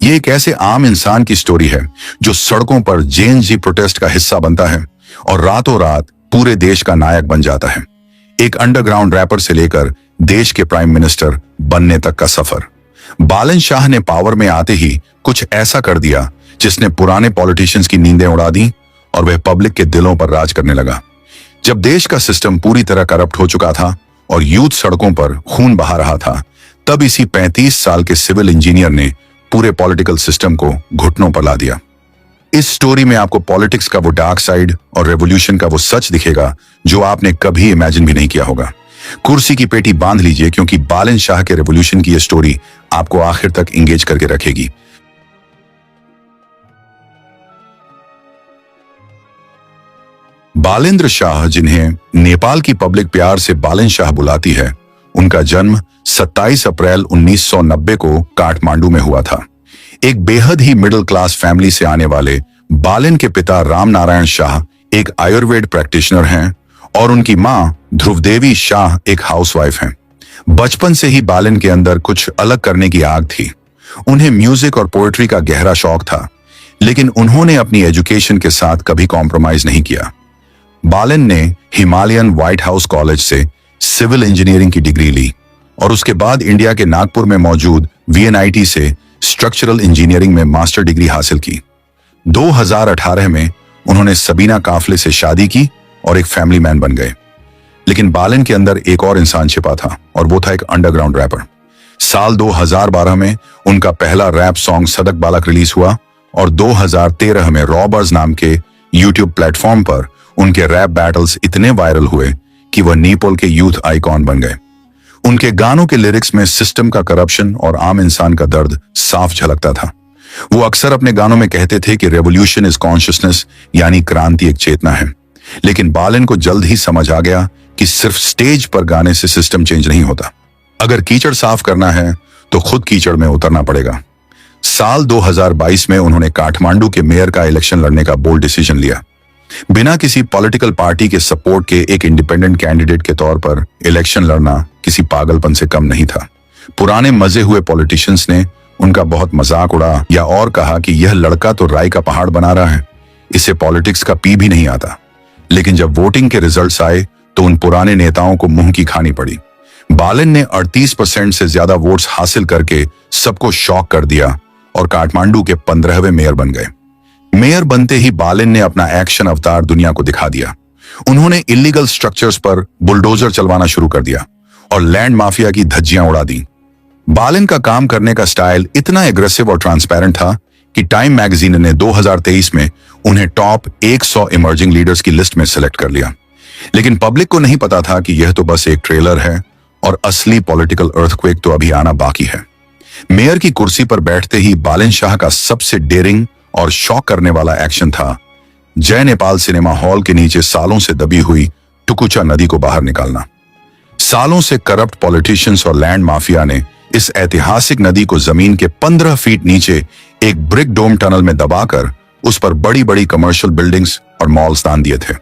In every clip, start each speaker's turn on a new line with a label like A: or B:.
A: ये एक ऐसे आम इंसान की स्टोरी है जो सड़कों पर जेएनजी प्रोटेस्ट का हिस्सा बनता है और रातों रात पूरे देश का नायक बन जाता है। एक अंडरग्राउंड रैपर से लेकर देश के प्राइम मिनिस्टर बनने तक का सफर। बालन शाह ने पावर में आते ही कुछ ऐसा कर दिया जिसने पुराने पॉलिटिशियंस की नींदें उड़ा दी और वह पब्लिक के दिलों पर राज करने लगा। जब देश का सिस्टम पूरी तरह करप्ट हो चुका था और यूथ सड़कों पर खून बहा रहा था, तब इसी 35 साल के सिविल इंजीनियर ने पूरे पॉलिटिकल सिस्टम को घुटनों पर ला दिया। इस स्टोरी में आपको पॉलिटिक्स का वो डार्क साइड और रेवोल्यूशन का वो सच दिखेगा जो आपने कभी इमेजिन भी नहीं किया होगा। कुर्सी की पेटी बांध लीजिए, क्योंकि बालन शाह के रेवोल्यूशन की ये स्टोरी आपको आखिर तक इंगेज करके रखेगी। बालेंद्र शाह, जिन्हें नेपाल की पब्लिक प्यार से बालन शाह बुलाती है, उनका जन्म 27 अप्रैल 1990 को काठमांडू में हुआ था। एक बेहद ही मिडिल क्लास फैमिली से आने वाले बालन के पिता राम नारायण शाह एक आयुर्वेद प्रैक्टिशनर हैं और उनकी मां ध्रुवदेवी शाह एक हाउसवाइफ हैं। बचपन से ही बालन के अंदर कुछ अलग करने की आग थी। उन्हें म्यूजिक और पोएट्री का गहरा शौक था, लेकिन उन्होंने अपनी एजुकेशन के साथ कभी कॉम्प्रोमाइज नहीं किया। बालन ने हिमालयन व्हाइट हाउस कॉलेज से सिविल इंजीनियरिंग की डिग्री ली और उसके बाद इंडिया के नागपुर में मौजूद VNIT से स्ट्रक्चरल इंजीनियरिंग में मास्टर डिग्री हासिल की। 2018 में उन्होंने सबीना काफले से शादी की और एक फैमिली मैन बन गए। लेकिन बालन के अंदर एक और इंसान छिपा था और वो था एक अंडरग्राउंड रैपर। साल 2012 में उनका पहला रैप सॉन्ग सदक बालक रिलीज हुआ और 2013 में रॉबर्स नाम के यूट्यूब प्लेटफॉर्म पर उनके रैप बैटल्स इतने वायरल हुए कि वह नेपाल के यूथ आइकॉन बन गए। उनके गानों के लिरिक्स में सिस्टम का करप्शन और आम इंसान का दर्द साफ झलकता था। वो अक्सर अपने गानों में कहते थे कि रेवोल्यूशन इज कॉन्शियसनेस, यानी क्रांति एक चेतना है। लेकिन बालन को जल्द ही समझ आ गया कि सिर्फ स्टेज पर गाने से सिस्टम चेंज नहीं होता। अगर कीचड़ साफ करना है तो खुद कीचड़ में उतरना पड़ेगा। साल 2022 में उन्होंने काठमांडू के मेयर का इलेक्शन लड़ने का बोल्ड डिसीजन लिया। बिना किसी पॉलिटिकल पार्टी के सपोर्ट के एक इंडिपेंडेंट कैंडिडेट के तौर पर इलेक्शन लड़ना किसी पागलपन से कम नहीं था। पुराने मजे हुए पॉलिटिशियंस ने उनका बहुत मजाक उड़ा या और कहा कि यह लड़का तो राई का पहाड़ बना रहा है, इसे पॉलिटिक्स का पी भी नहीं आता। लेकिन जब वोटिंग के रिजल्ट्स आए तो उन पुराने नेताओं को मुंह की खानी पड़ी। बालन ने 38% से ज्यादा वोट्स हासिल करके सबको शॉक कर दिया और काठमांडू के 15वें मेयर बन गए। मेयर बनते ही बालन ने अपना एक्शन अवतार दुनिया को दिखा दिया। उन्होंने इलीगल स्ट्रक्चर्स पर बुलडोजर चलवाना शुरू कर दिया और लैंड माफिया की धज्जियां उड़ा दी। बालन का काम करने का स्टाइल इतना एग्रेसिव और ट्रांसपेरेंट था कि टाइम मैगजीन ने 2023 में उन्हें टॉप 100 इमर्जिंग लीडर्स की लिस्ट में सिलेक्ट कर लिया। लेकिन पब्लिक को नहीं पता था कि यह तो बस एक ट्रेलर है और असली पॉलिटिकल अर्थक्वेक तो अभी आना बाकी है। मेयर की कुर्सी पर बैठते ही बालन शाह का सबसे डेयरिंग और शॉक करने वाला एक्शन था जय नेपाल सिनेमा हॉल के नीचे सालों से दबी हुई टुकुचा नदी को बाहर निकालना। सालों से करप्ट पॉलिटिशियंस और लैंड माफिया ने इस ऐतिहासिक नदी को जमीन के 15 फीट नीचे एक ब्रिक डोम टनल में दबाकर उस पर बड़ी बड़ी कमर्शियल बिल्डिंग्स और मॉल्स दान दिए थे।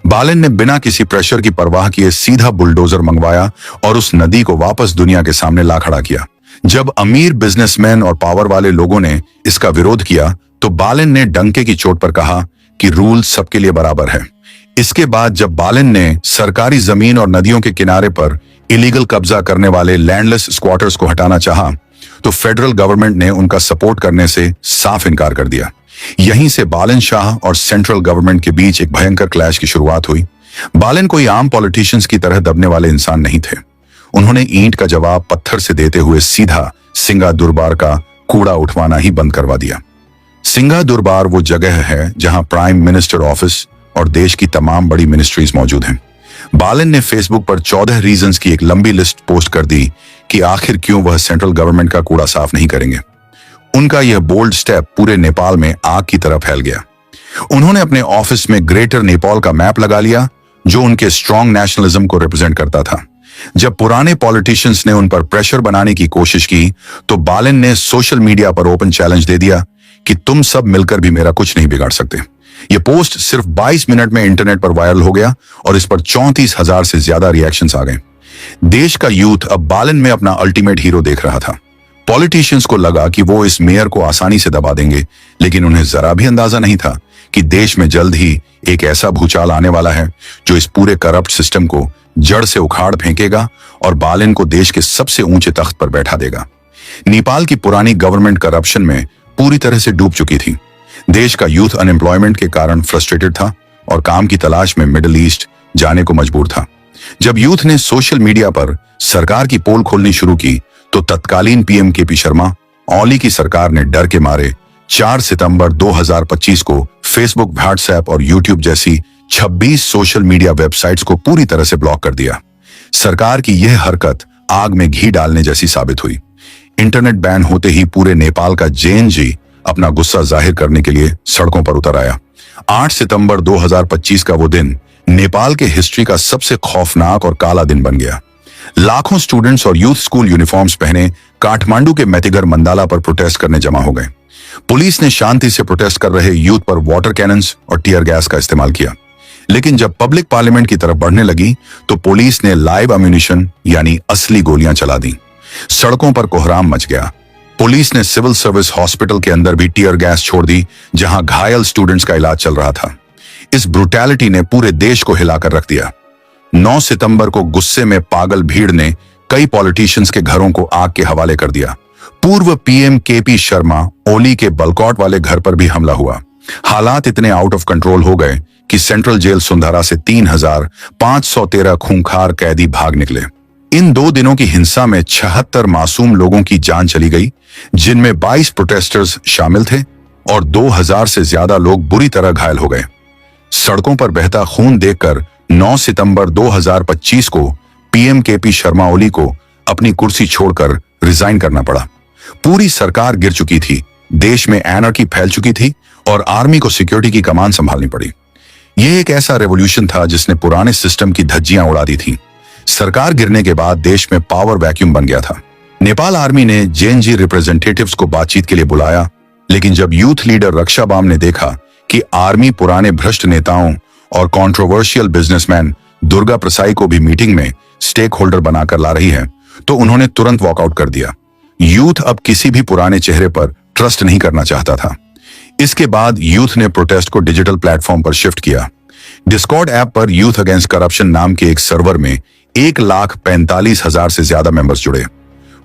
A: बालन ने बिना किसी प्रेशर की परवाह किए सीधा बुलडोजर मंगवाया और उस नदी को वापस दुनिया के सामने ला खड़ा किया। जब अमीर बिजनेसमैन और पावर वाले लोगों ने इसका विरोध किया तो बालन ने डंके की चोट पर कहा कि रूल सबके लिए बराबर है। इसके बाद जब बालन ने सरकारी जमीन और नदियों के किनारे पर इलीगल कब्जा करने वाले लैंडलेस स्क्वाटर्स को हटाना चाहा, तो फेडरल गवर्नमेंट ने उनका सपोर्ट करने से साफ इनकार कर दिया। यहीं से बालन शाह और सेंट्रल गवर्नमेंट के बीच एक भयंकर क्लैश की शुरुआत हुई। बालन कोई आम पॉलिटिशियंस की तरह दबने वाले इंसान नहीं थे। उन्होंने ईंट का जवाब पत्थर से देते हुए सीधा सिंगा दुर्बार का कूड़ा उठवाना ही बंद करवा दिया। सिंगा दुर्बार वो जगह है जहां प्राइम मिनिस्टर ऑफिस और देश की तमाम बड़ी मिनिस्ट्रीज मौजूद हैं। बालन ने फेसबुक पर 14 रीजंस की एक लंबी लिस्ट पोस्ट कर दी कि आखिर क्यों वह सेंट्रल गवर्नमेंट का कूड़ा साफ नहीं करेंगे। उनका यह बोल्ड स्टेप पूरे नेपाल में आग की तरह फैल गया। उन्होंने अपने ऑफिस में ग्रेटर नेपाल का मैप लगा लिया जो उनके स्ट्रॉन्ग नेशनलिज्म को रिप्रेजेंट करता था। जब पुराने पॉलिटिशियंस ने उन पर प्रेशर बनाने की कोशिश की तो बालन ने सोशल मीडिया पर ओपन चैलेंज दे दिया कि तुम सब मिलकर भी मेरा कुछ नहीं बिगाड़ सकते। यह पोस्ट सिर्फ 22 मिनट में इंटरनेट पर वायरल हो गया और इस पर 34,000 से ज्यादा रिएक्शंस आ गए। देश का यूथ अब बालन में अपना अल्टीमेट हीरो देख रहा था। पॉलिटिशियंस को लगा कि वो इस मेयर को आसानी से दबा देंगे, लेकिन उन्हें जरा भी अंदाजा नहीं था कि देश में जल्द ही एक ऐसा भूचाल आने वाला है जो इस पूरे करप्ट सिस्टम को जड़ से उखाड़ फेंकेगा और बालिन को देश के सबसे ऊंचे तख्त पर बैठा देगा। नेपाल की पुरानी गवर्नमेंट करप्शन में पूरी तरह से डूब चुकी थी। देश का यूथ अनएम्प्लॉयमेंट के कारण फ्रस्ट्रेटेड था और काम की तलाश में मिडिल ईस्ट जाने को मजबूर था। जब यूथ ने सोशल मीडिया पर सरकार की पोल खोलनी शुरू की तो तत्कालीन पीएम केपी शर्मा ओली की सरकार ने डर के मारे 4 सितंबर 2025 को फेसबुक, व्हाट्सएप और यूट्यूब जैसी 26 सोशल मीडिया वेबसाइट्स को पूरी तरह से ब्लॉक कर दिया। सरकार की यह हरकत आग में घी डालने जैसी साबित हुई। इंटरनेट बैन होते ही पूरे नेपाल का जेएनजी अपना गुस्सा जाहिर करने के लिए सड़कों पर उतर आया। 8 सितंबर 2025 का वो दिन नेपाल के हिस्ट्री का सबसे खौफनाक और काला दिन बन गया। लाखों स्टूडेंट्स और यूथ स्कूल यूनिफॉर्म्स पहने काठमांडू के मेतिगर मंडाला पर प्रोटेस्ट करने जमा हो गए। पुलिस ने शांति से प्रोटेस्ट कर रहे यूथ पर वाटर कैनन्स और टीयर गैस का इस्तेमाल किया, लेकिन जब पब्लिक पार्लियामेंट की तरफ बढ़ने लगी तो पुलिस ने लाइव अम्यूनिशन यानी असली गोलियां चला दी। सड़कों पर कोहराम मच गया। पुलिस ने सिविल सर्विस हॉस्पिटल के अंदर भी टीयर गैस छोड़ दी, जहां घायल स्टूडेंट्स का इलाज चल रहा था। इस ब्रुटैलिटी ने पूरे देश को हिलाकर रख दिया। 9 सितंबर को गुस्से में पागल भीड़ ने कई पॉलिटिशियंस के घरों को आग के हवाले कर दिया। पूर्व पीएम केपी शर्मा ओली के बलकौट वाले घर पर भी हमला हुआ। हालात इतने आउट ऑफ कंट्रोल हो गए कि सेंट्रल जेल सुंदरा से 3513 खूंखार कैदी भाग निकले। इन 2 दिनों की हिंसा में 76 मासूम लोगों की जान चली गई, जिनमें 22 प्रोटेस्टर्स शामिल थे और 2000 से ज्यादा लोग बुरी तरह घायल हो गए। सड़कों पर बहता खून देखकर 9 सितंबर 2025 को पीएम केपी शर्मा ओली को अपनी कुर्सी छोड़कर रिजाइन करना पड़ा। पूरी सरकार गिर चुकी थी, देश में एनर्की फैल चुकी थी और आर्मी को सिक्योरिटी की कमान संभालनी पड़ी। यह एक ऐसा रेवोल्यूशन था जिसने पुराने सिस्टम की धज्जियां उड़ा दी थी। सरकार गिरने के बाद देश में पावर वैक्यूम बन गया था। नेपाल आर्मी ने जेएनजी रिप्रेजेंटेटिव्स को बातचीत के लिए बुलाया, लेकिन जब यूथ लीडर रक्षाबाम ने देखा कि आर्मी पुराने भ्रष्ट नेताओं और कंट्रोवर्शियल बिजनेसमैन दुर्गा प्रसाई को भी मीटिंग में स्टेक होल्डर बनाकर ला रही है, तो उन्होंने तुरंत वॉकआउट कर दिया। यूथ अब किसी भी पुराने चेहरे पर ट्रस्ट नहीं करना चाहता था। इसके बाद यूथ ने प्रोटेस्ट को डिजिटल प्लेटफॉर्म पर शिफ्ट किया। डिस्कॉर्ड ऐप पर यूथ अगेंस्ट करप्शन नाम के एक सर्वर में 1,45,000 से ज्यादा मेंबर्स जुड़े।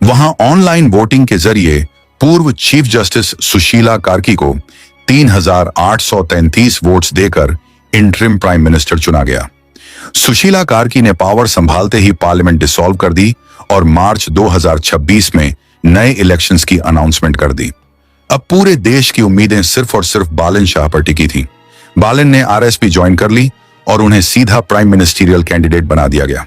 A: वहां ऑनलाइन वोटिंग के जरिए पूर्व चीफ जस्टिस सुशीला कार्की को 3,833 वोट्स देकर इंटरिम प्राइम मिनिस्टर चुना गया। सुशीला कार्की ने पावर संभालते ही पार्लियामेंट डिसॉल्व कर दी और मार्च 2026 में नए इलेक्शंस की अनाउंसमेंट कर दी। अब पूरे देश की उम्मीदें सिर्फ और सिर्फ बालिन शाह पर टिकी थी। बालिन ने आरएसपी ज्वाइन कर ली और उन्हें सीधा प्राइम मिनिस्टीरियल कैंडिडेट बना दिया गया।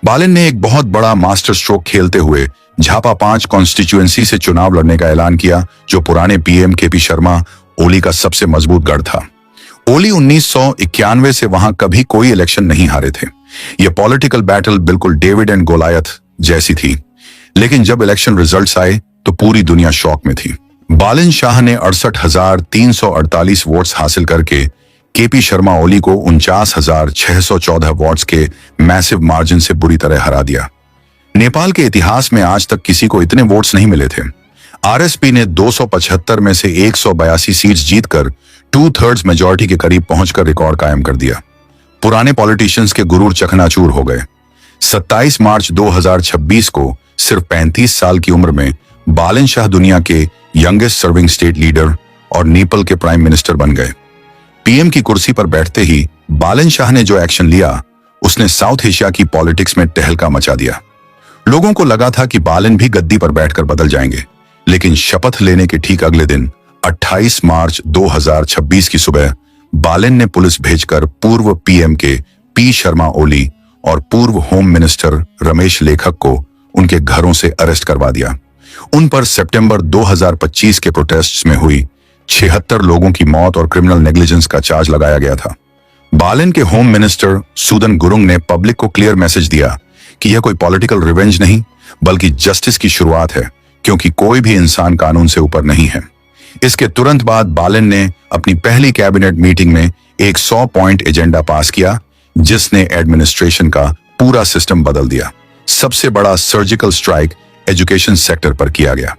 A: बालिन ने एक बहुत बड़ा मास्टर स्ट्रोक खेलते हुए झापा 5 कॉन्स्टिट्यूएंसी से चुनाव लड़ने का ऐलान किया, जो पुराने पीएम केपी शर्मा ओली का सबसे मजबूत गढ़ था। ओली 1991 से वहां कभी कोई इलेक्शन नहीं हारे थे। यह पॉलिटिकल बैटल बिल्कुल डेविड एंड गोलायत जैसी थी, लेकिन जब इलेक्शन रिजल्ट्स आए तो पूरी दुनिया शॉक में थी। बालिन शाह ने 68,348 वोट्स हासिल करके केपी शर्मा ओली को 49,614 वोट्स के मैसिव मार्जिन से बुरी तरह हरा दिया। नेपाल के इतिहास में आज तक किसी को इतने वोट्स नहीं मिले थे। आरएसपी ने 275 में से 182 सीट्स जीतकर 2/3 मेजॉरिटी के करीब पहुंचकर रिकॉर्ड कायम कर दिया। पुराने पॉलिटिशियंस के गुरूर चकनाचूर हो गए। 27 मार्च 2026 को सिर्फ 35 साल की उम्र में बालिन शाह दुनिया के यंगेस्ट सर्विंग स्टेट लीडर और नेपाल के प्राइम मिनिस्टर बन गए। पीएम की कुर्सी पर बैठते ही बालिन शाह ने जो एक्शन लिया, उसने साउथ एशिया की पॉलिटिक्स में तहलका मचा दिया। लोगों को लगा था कि बालिन भी गद्दी पर बैठकर बदल जाएंगे, लेकिन शपथ लेने के ठीक अगले दिन 28 मार्च 2026 की सुबह बालिन ने पुलिस भेजकर पूर्व पीएम के पी शर्मा ओली और पूर्व होम मिनिस्टर रमेश लेखक को उनके घरों से अरेस्ट करवा दिया। उन पर सितंबर 2025 के प्रोटेस्ट्स में हुई 76 लोगों की मौत और क्रिमिनल नेग्लिजेंस का चार्ज लगाया गया था। बालिन के होम मिनिस्टर सुदन गुरुंग ने पब्लिक को क्लियर मैसेज दिया कि यह कोई पॉलिटिकल रिवेंज नहीं, बल्कि जस्टिस की शुरुआत है, क्योंकि कोई भी इंसान कानून से ऊपर नहीं है। इसके तुरंत बाद बालिन ने अपनी पहली कैबिनेट मीटिंग में एक 100 पॉइंट एजेंडा पास किया, जिसने एडमिनिस्ट्रेशन का पूरा सिस्टम बदल दिया। सबसे बड़ा सर्जिकल स्ट्राइक एजुकेशन सेक्टर पर किया गया।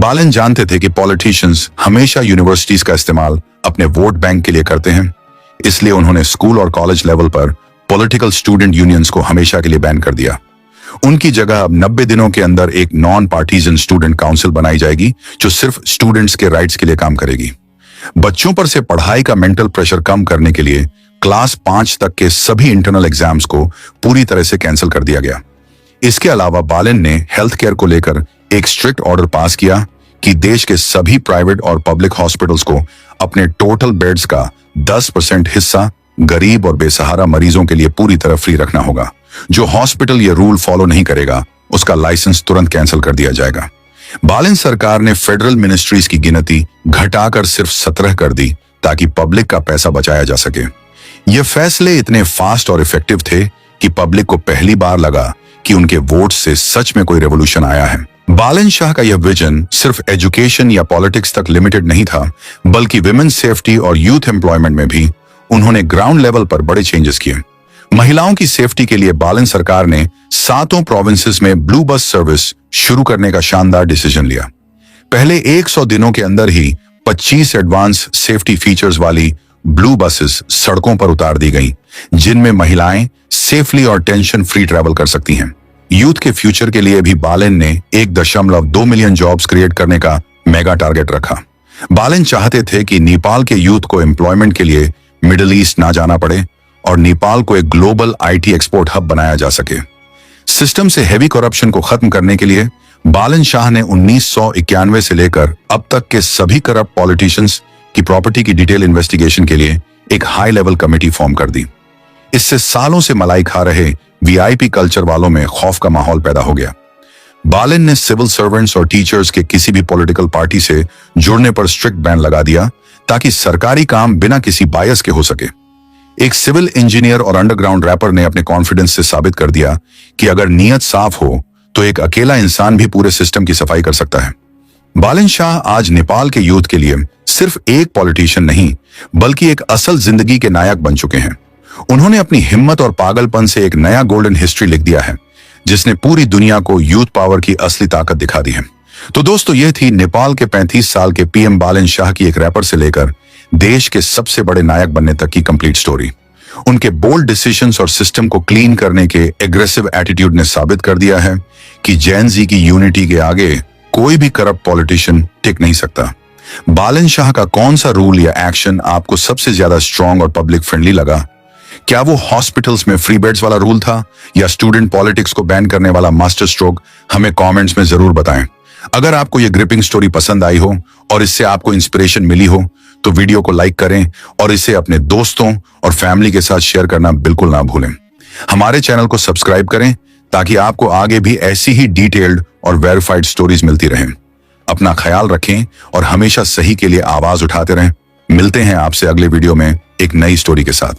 A: बालन जानते थे कि पॉलिटिशियंस हमेशा यूनिवर्सिटीज का इस्तेमाल अपने वोट बैंक के लिए करते हैं, इसलिए उन्होंने स्कूल और कॉलेज लेवल पर पॉलिटिकल स्टूडेंट यूनियंस को हमेशा के लिए बैन कर दिया। उनकी जगह अब 90 दिनों के अंदर एक नॉन पार्टीजन स्टूडेंट काउंसिल बनाई जाएगी जो सिर्फ स्टूडेंट्स के राइट्स के लिए काम करेगी। बच्चों पर से पढ़ाई का मेंटल प्रेशर कम करने के लिए क्लास 5 तक के सभी इंटरनल एग्जाम्स को पूरी तरह से कैंसिल कर दिया गया। इसके अलावा बालन ने हेल्थ केयर को लेकर एक स्ट्रिक्ट ऑर्डर पास किया कि देश के सभी प्राइवेट और पब्लिक हॉस्पिटल्स को अपने टोटल बेड्स का 10% हिस्सा गरीब और बेसहारा मरीजों के लिए पूरी तरह फ्री रखना होगा। जो हॉस्पिटल ये रूल फॉलो नहीं करेगा उसका लाइसेंस तुरंत कैंसिल कर दिया जाएगा। बालन सरकार ने फेडरल मिनिस्ट्रीज की गिनती घटाकर सिर्फ 17 कर दी ताकि पब्लिक का पैसा बचाया जा सके। ये फैसले इतने फास्ट और इफेक्टिव थे कि पब्लिक को पहली बार लगा कि उनके वोट से सच में कोई रेवोल्यूशन आया है। बालन शाह का यह विजन सिर्फ एजुकेशन या पॉलिटिक्स तक लिमिटेड नहीं था, बल्कि विमेन्स सेफ्टी और यूथ एम्प्लॉयमेंट में भी उन्होंने ग्राउंड लेवल पर बड़े चेंजेस किए। महिलाओं की सेफ्टी के लिए बालन सरकार ने 7 प्रोविंसेस में ब्लू बस सर्विस शुरू करने का शानदार डिसीजन लिया। पहले 100 दिनों के अंदर ही 25 एडवांस सेफ्टी फीचर्स वाली ब्लू बसेस सड़कों पर उतार दी गईं, जिनमें महिलाएं सेफली और टेंशन फ्री ट्रैवल कर सकती हैं। यूथ के फ्यूचर के लिए भी बालन ने 1.2 मिलियन जॉब्स क्रिएट करने का मेगा टारगेट रखा। बालन चाहते थे कि नेपाल के यूथ को एम्प्लॉयमेंट के लिए मिडिल ईस्ट ना जाना पड़े और नेपाल को एक ग्लोबल आईटी एक्सपोर्ट हब बनाया जा सके। सिस्टम से हेवी करप्शन को खत्म करने के लिए बालन शाह ने 1991 से लेकर अब तक के सभी करप्ट पॉलिटिशियंस की प्रॉपर्टी की डिटेल इन्वेस्टिगेशन के लिए एक हाई लेवल कमेटी फॉर्म कर दी। इससे सालों से मलाई खा रहे वीआईपी कल्चर वालों में खौफ का माहौल पैदा हो गया। बालन ने सिविल सर्वेंट्स और टीचर्स के किसी भी पॉलिटिकल पार्टी से जुड़ने पर स्ट्रिक्ट बैन लगा दिया ताकि सरकारी काम बिना किसी बायस के हो सके। एक सिविल इंजीनियर और अंडरग्राउंड रैपर ने अपने कॉन्फिडेंस से साबित कर दिया कि अगर नीयत साफ हो तो एक अकेला इंसान भी पूरे सिस्टम की सफाई कर सकता है। बालन शाह आज नेपाल के यूथ के लिए सिर्फ एक पॉलिटिशियन नहीं, बल्कि एक असल जिंदगी के नायक बन चुके हैं। उन्होंने अपनी हिम्मत और पागलपन से एक नया गोल्डन हिस्ट्री लिख दिया है, जिसने पूरी दुनिया को यूथ पावर की असली ताकत दिखा दी है। तो दोस्तों, यह थी नेपाल के 35 साल के पीएम बालन शाह की एक रैपर से लेकर देश के सबसे बड़े नायक बनने तक की कंप्लीट स्टोरी। उनके बोल्ड डिसीजंस और सिस्टम को क्लीन करने के एग्रेसिव एटीट्यूड ने साबित कर दिया है कि जेन जी की यूनिटी के आगे कोई भी करप्ट पॉलिटिशियन टिक नहीं सकता। बालन शाह का कौन सा रूल या एक्शन आपको सबसे ज्यादा स्ट्रांग और पब्लिक फ्रेंडली लगा? क्या वो हॉस्पिटल्स में फ्री बेड्स वाला रूल था या स्टूडेंट पॉलिटिक्स को बैन करने वाला मास्टर स्ट्रोक? हमें कमेंट्स में जरूर बताएं। अगर आपको ये ग्रिपिंग स्टोरी पसंद आई हो और इससे आपको इंस्पिरेशन मिली हो तो वीडियो को लाइक करें और इसे अपने दोस्तों और फैमिली के साथ शेयर करना बिल्कुल ना भूलें। हमारे चैनल को सब्सक्राइब करें ताकि आपको आगे भी ऐसी ही डिटेल्ड और वेरीफाइड स्टोरीज मिलती रहें। अपना ख्याल रखें और हमेशा सही के लिए आवाज उठाते रहें। मिलते हैं आपसे अगले वीडियो में एक नई स्टोरी के साथ।